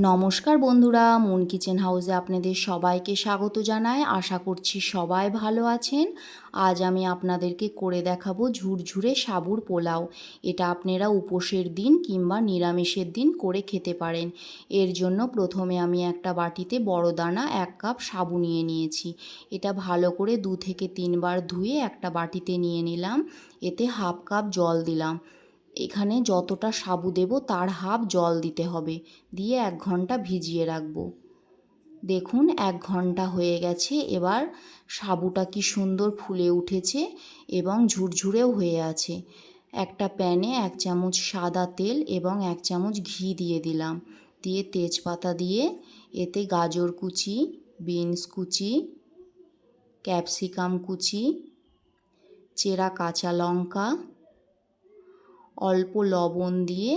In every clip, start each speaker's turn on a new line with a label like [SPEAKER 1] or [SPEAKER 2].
[SPEAKER 1] নমস্কার বন্ধুরা, moon kitchen হাউসে আপনাদের সবাইকে স্বাগত জানাই। আশা করছি সবাই ভালো আছেন। আজ আমি আপনাদেরকে করে দেখাবো ঝুরঝুরে সাবুর পোলাও। এটা আপনারা উপোসের দিন কিংবা নিরামিষের দিন করে খেতে পারেন। এর জন্য প্রথমে আমি একটা বাটিতে বড় দানা 1 কাপ সাবু নিয়ে নিয়েছি। এটা ভালো করে 2 থেকে 3 বার ধুয়ে একটা বাটিতে নিয়ে নিলাম। এতে হাফ কাপ জল দিলাম। এখানে যতটা সাবু দেব তার হাফ জল দিতে হবে, দিয়ে 1 ঘন্টা ভিজিয়ে রাখবো। দেখুন 1 ঘন্টা হয়ে গেছে। এবার সাবুটা কি সুন্দর ফুলে উঠেছে এবং ঝুরঝুরেও হয়ে আছে। একটা প্যানে 1 চামচ সাদা তেল এবং 1 চামচ ঘি দিয়ে দিলাম। দিয়ে তেজপাতা দিয়ে এতে গাজর কুচি, বিনস কুচি, ক্যাপসিকাম কুচি, চেরা কাঁচা লঙ্কা, অল্প লবণ দিয়ে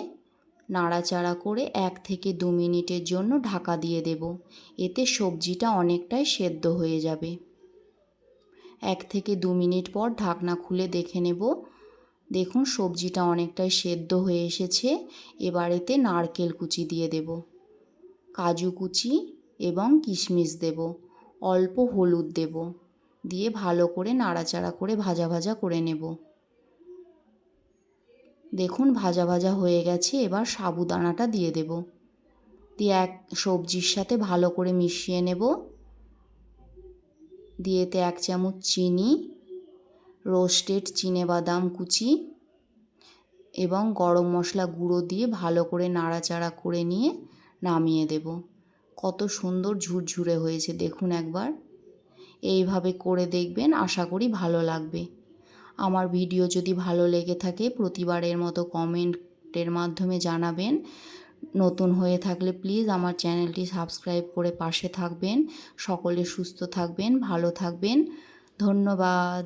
[SPEAKER 1] নাড়াচাড়া করে 1 থেকে 2 মিনিটের জন্য ঢাকা দিয়ে দেব। এতে সবজিটা অনেকটাই সেদ্ধ হয়ে যাবে। 1 থেকে 2 মিনিট পর ঢাকনা খুলে দেখে নেব। দেখুন সবজিটা অনেকটাই সেদ্ধ হয়ে এসেছে। এবার এতে নারকেল কুচি দিয়ে দেব, কাজু কুচি এবং কিশমিশ দেব, অল্প হলুদ দেব, দিয়ে ভালো করে নাড়াচাড়া করে ভাজা ভাজা করে নেব। দেখুন ভাজা ভাজা হয়ে গেছে। এবার সাবুদানাটা দিয়ে দেব, দিয়ে সবজির সাথে ভালো করে মিশিয়ে নেব। দিয়ে এতে 1 চামচ চিনি, রোস্টেড চিনেবাদাম কুচি এবং গরম মশলা গুঁড়ো দিয়ে ভালো করে নাড়াচাড়া করে নিয়ে নামিয়ে দেব। কত সুন্দর ঝুরঝুরে হয়েছে দেখুন একবার। এইভাবে করে দেখবেন, আশা করি ভালো লাগবে। আমার ভিডিও যদি ভালো লেগে থাকে প্রতিবারের মতো কমেন্টের মাধ্যমে জানাবেন। নতুন হয়ে থাকলে প্লিজ আমার চ্যানেলটি সাবস্ক্রাইব করে পাশে থাকবেন। সকলে সুস্থ থাকবেন, ভালো থাকবেন। ধন্যবাদ।